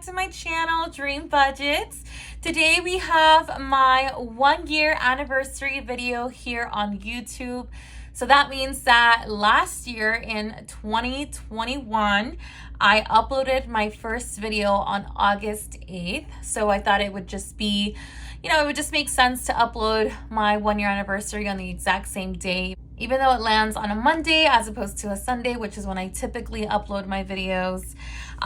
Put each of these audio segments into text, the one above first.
to my channel, Dream Budgets. Today we have my 1-year anniversary video here on YouTube. So that means that last year in 2021, I uploaded my first video on August 8th. So I thought it would just be, it would just make sense to upload my 1-year anniversary on the exact same day, even though it lands on a Monday as opposed to a Sunday, which is when I typically upload my videos.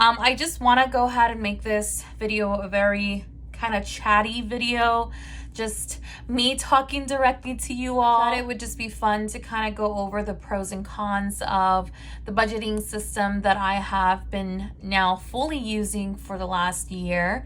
I just want to go ahead and make this video a very kind of chatty video, just me talking directly to you all. I thought it would just be fun to kind of go over the pros and cons of the budgeting system that I have been now fully using for the last year.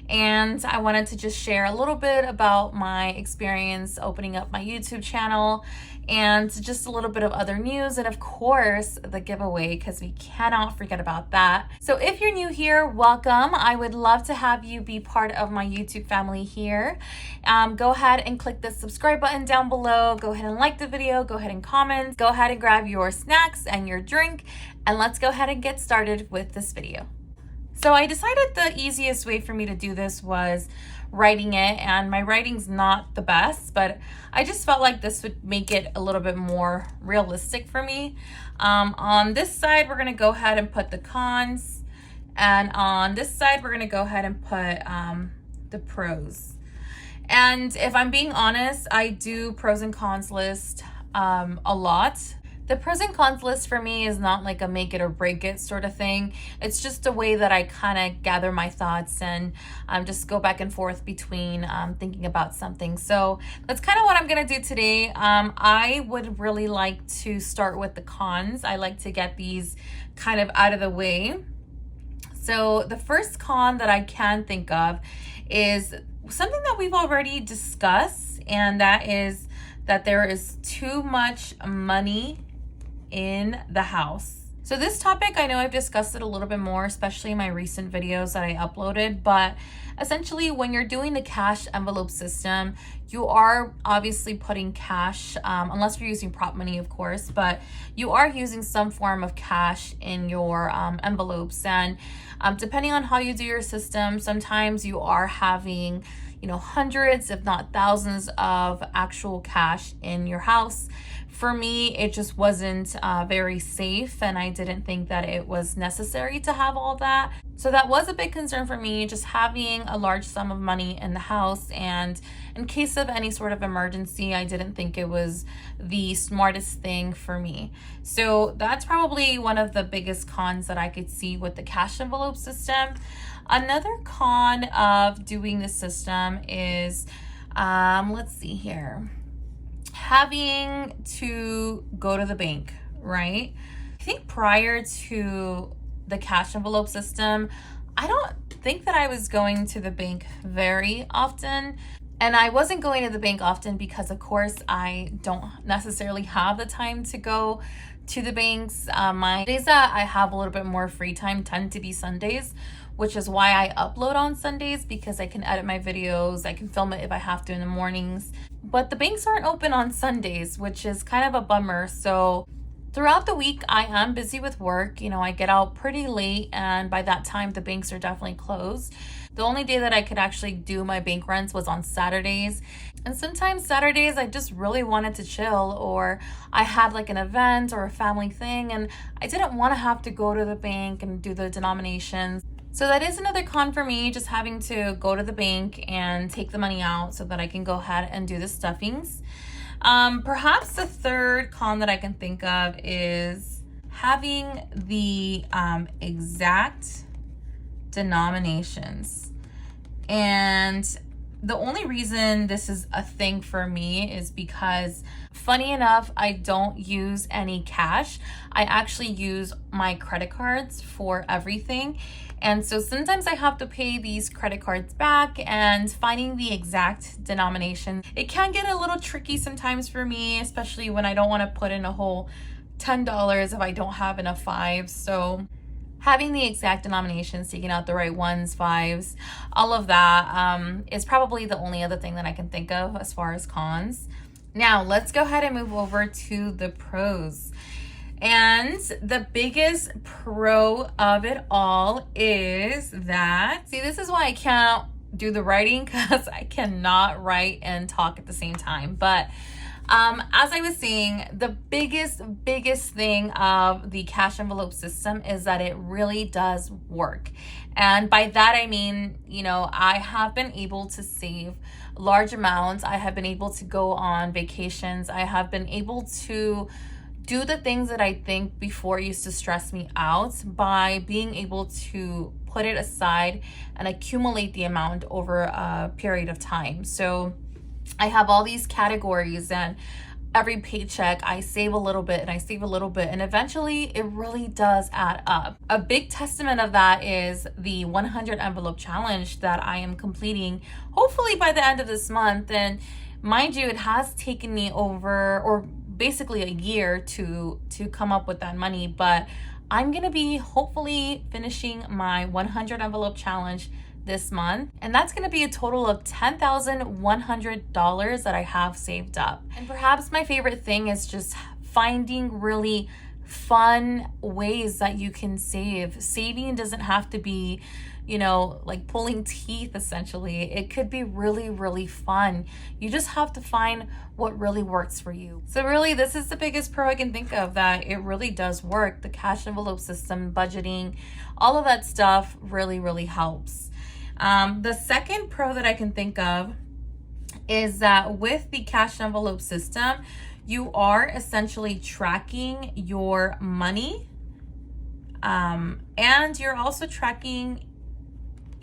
And I wanted to just share a little bit about my experience opening up my YouTube channel and just a little bit of other news, and of course the giveaway, because we cannot forget about that. So if you're new here, welcome. I would love to have you be part of my YouTube family here. Go ahead and click the subscribe button down below. Go ahead and like the video, go ahead and comment, go ahead and grab your snacks and your drink, and let's go ahead and get started with this video. So I decided the easiest way for me to do this was writing it, and my writing's not the best, but I just felt like this would make it a little bit more realistic for me. On this side, we're gonna go ahead and put the cons, and on this side, we're gonna go ahead and put the pros. And if I'm being honest, I do pros and cons list a lot. The pros and cons list for me is not like a make it or break it sort of thing. It's just a way that I kind of gather my thoughts and just go back and forth between thinking about something. So that's kind of what I'm going to do today. I would really like to start with the cons. I like to get these kind of out of the way. So the first con that I can think of is something that we've already discussed, and that is that there is too much money in the house. So this topic, I know I've discussed it a little bit more, especially in my recent videos that I uploaded, but essentially when you're doing the cash envelope system, you are obviously putting cash, unless you're using prop money, of course, but you are using some form of cash in your envelopes. And depending on how you do your system, sometimes you are having hundreds, if not thousands of actual cash in your house. For me, it just wasn't very safe, and I didn't think that it was necessary to have all that. So that was a big concern for me, just having a large sum of money in the house. And in case of any sort of emergency, I didn't think it was the smartest thing for me. So that's probably one of the biggest cons that I could see with the cash envelope system. Another con of doing the system is, let's see here, having to go to the bank, right? I think prior to the cash envelope system, I don't think that I was going to the bank very often. And I wasn't going to the bank often because, of course, I don't necessarily have the time to go to the banks. My days that I have a little bit more free time tend to be Sundays, which is why I upload on Sundays, because I can edit my videos, I can film it if I have to in the mornings. But the banks aren't open on Sundays, which is kind of a bummer. So throughout the week, I am busy with work. I get out pretty late, and by that time, the banks are definitely closed. The only day that I could actually do my bank runs was on Saturdays. And sometimes Saturdays, I just really wanted to chill, or I had like an event or a family thing, and I didn't want to have to go to the bank and do the denominations. So that is another con for me, just having to go to the bank and take the money out so that I can go ahead and do the stuffings. Perhaps the third con that I can think of is having the exact denominations. And the only reason this is a thing for me is because, funny enough, I don't use any cash. I actually use my credit cards for everything. And so sometimes I have to pay these credit cards back, and finding the exact denomination, it can get a little tricky sometimes for me, especially when I don't want to put in a whole $10 if I don't have enough fives. So having the exact denominations, taking out the right ones, fives, all of that is probably the only other thing that I can think of as far as cons. Now let's go ahead and move over to the pros. And the biggest pro of it all is that, see, this is why I can't do the writing, because I cannot write and talk at the same time. But as I was saying, the biggest thing of the cash envelope system is that it really does work. And by that, I mean, you know, I have been able to save large amounts. I have been able to go on vacations. I have been able to do the things that I think before used to stress me out by being able to put it aside and accumulate the amount over a period of time. So I have all these categories, and every paycheck I save a little bit and I save a little bit, and eventually it really does add up. A big testament of that is the 100 envelope challenge that I am completing hopefully by the end of this month. And mind you, it has taken me over, or basically a year to come up with that money, but I'm gonna be hopefully finishing my 100 envelope challenge this month, and that's going to be a total of $10,100 that I have saved up. And perhaps my favorite thing is just finding really fun ways that you can save. Saving doesn't have to be, you know, like pulling teeth essentially. It could be really fun. You just have to find what really works for you. So really, this is the biggest pro I can think of, that it really does work. The cash envelope system, budgeting, all of that stuff really helps. The second pro that I can think of is that with the cash envelope system, you are essentially tracking your money, and you're also tracking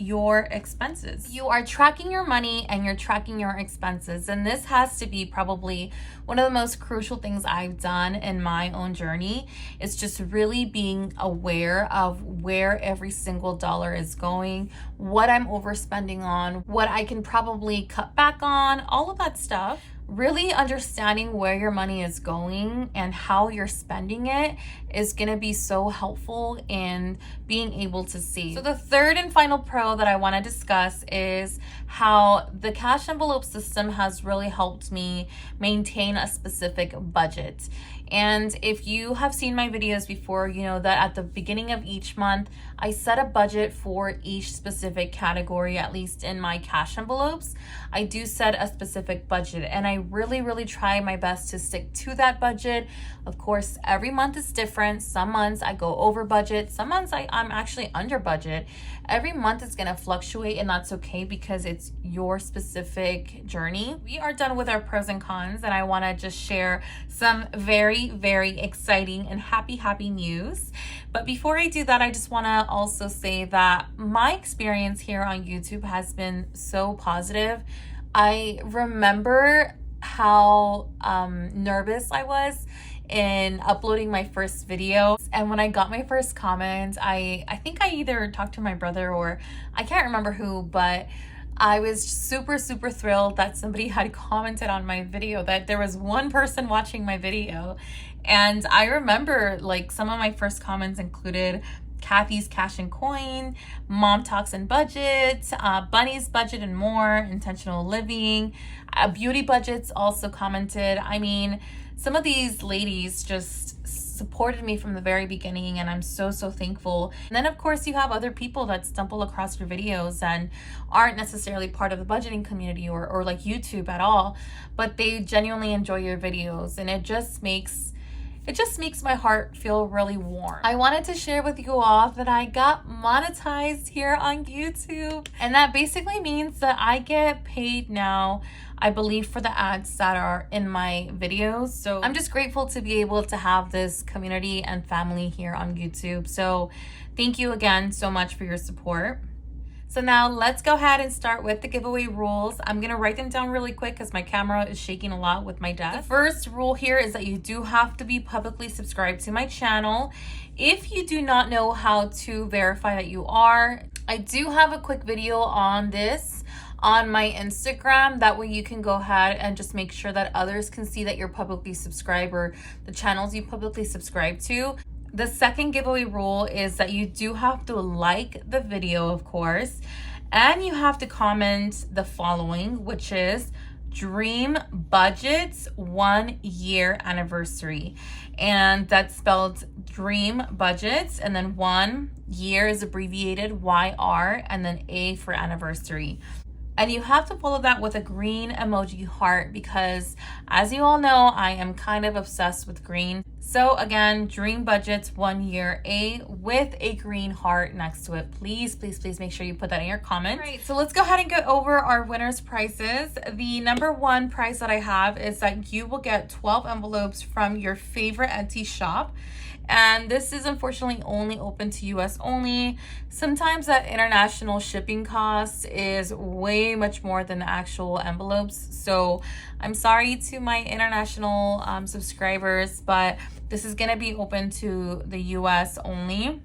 your expenses. You are tracking your money and you're tracking your expenses. And this has to be probably one of the most crucial things I've done in my own journey. It's just really being aware of where every single dollar is going, what I'm overspending on, what I can probably cut back on, all of that stuff. Really understanding where your money is going and how you're spending it is going to be so helpful in being able to see. So the third and final pro that I want to discuss is how the cash envelope system has really helped me maintain a specific budget. And if you have seen my videos before, you know that at the beginning of each month, I set a budget for each specific category. At least in my cash envelopes, I do set a specific budget, and I really try my best to stick to that budget. Of course, every month is different. Some months I go over budget, some months I'm actually under budget. Every month is going to fluctuate, and that's okay because it's your specific journey. We are done with our pros and cons, and I want to just share some very exciting and happy news. But before I do that, I just want to also say that my experience here on YouTube has been so positive. I remember how nervous I was in uploading my first video, and when I got my first comment, I think I either talked to my brother or I can't remember who, but I was super thrilled that somebody had commented on my video, that there was one person watching my video. And I remember like some of my first comments included Kathy's Cash and Coin, Mom Talks and Budget, Bunny's Budget and More, Intentional Living, Beauty Budgets also commented. I mean, some of these ladies just supported me from the very beginning, and I'm so thankful. And then of course you have other people that stumble across your videos and aren't necessarily part of the budgeting community or like YouTube at all, but they genuinely enjoy your videos, and it just makes my heart feel really warm. I wanted to share with you all that I got monetized here on YouTube, and that basically means that I get paid now, I believe, for the ads that are in my videos. So I'm just grateful to be able to have this community and family here on YouTube. So thank you again so much for your support. So now let's go ahead and start with the giveaway rules. I'm going to write them down really quick because my camera is shaking a lot with my desk. The first rule here is that you do have to be publicly subscribed to my channel. If you do not know how to verify that you are, I do have a quick video on this on my Instagram. That way you can go ahead and just make sure that others can see that you're publicly subscribed, or the channels you publicly subscribe to. The second giveaway rule is that you do have to like the video, of course, and you have to comment the following, which is Dream Budget's 1 year anniversary. And that's spelled Dream Budgets, and then 1 year is abbreviated YR, and then A for anniversary. And you have to follow that with a green emoji heart because, as you all know, I am kind of obsessed with green. So again, Dream Budget's 1 year A with a green heart next to it. Please, please, please make sure you put that in your comments. All right, so let's go ahead and go over our winners' prices. The number one prize that I have is that you will get 12 envelopes from your favorite Etsy shop. And this is unfortunately only open to US only. Sometimes that international shipping cost is way much more than the actual envelopes. So I'm sorry to my international subscribers, but this is gonna be open to the US only.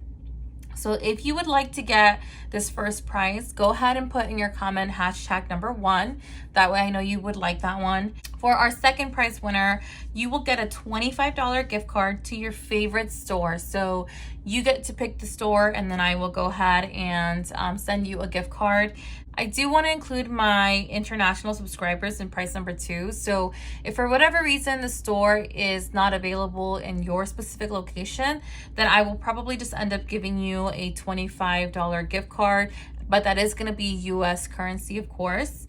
So if you would like to get this first prize, go ahead and put in your comment hashtag number 1. That way I know you would like that one. For our second prize winner, you will get a $25 gift card to your favorite store. So you get to pick the store, and then I will go ahead and send you a gift card. I do want to include my international subscribers in prize number 2. So if for whatever reason the store is not available in your specific location, then I will probably just end up giving you a $25 gift card, but that is going to be US currency, of course.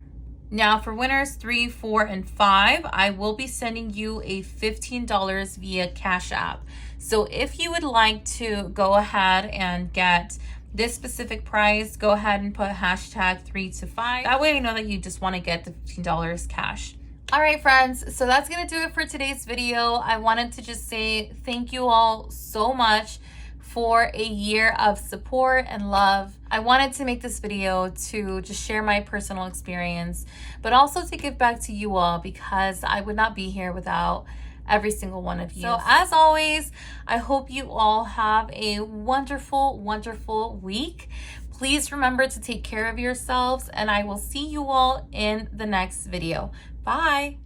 Now for winners 3, 4, and 5, I will be sending you a $15 via Cash App. So if you would like to go ahead and get this specific prize, go ahead and put hashtag 3 to 5. That way I know that you just want to get the $15 cash. All right, friends, so that's going to do it for today's video. I wanted to just say thank you all so much for a year of support and love. I wanted to make this video to just share my personal experience, but also to give back to you all because I would not be here without every single one of you. So as always, I hope you all have a wonderful, wonderful week. Please remember to take care of yourselves, and I will see you all in the next video. Bye.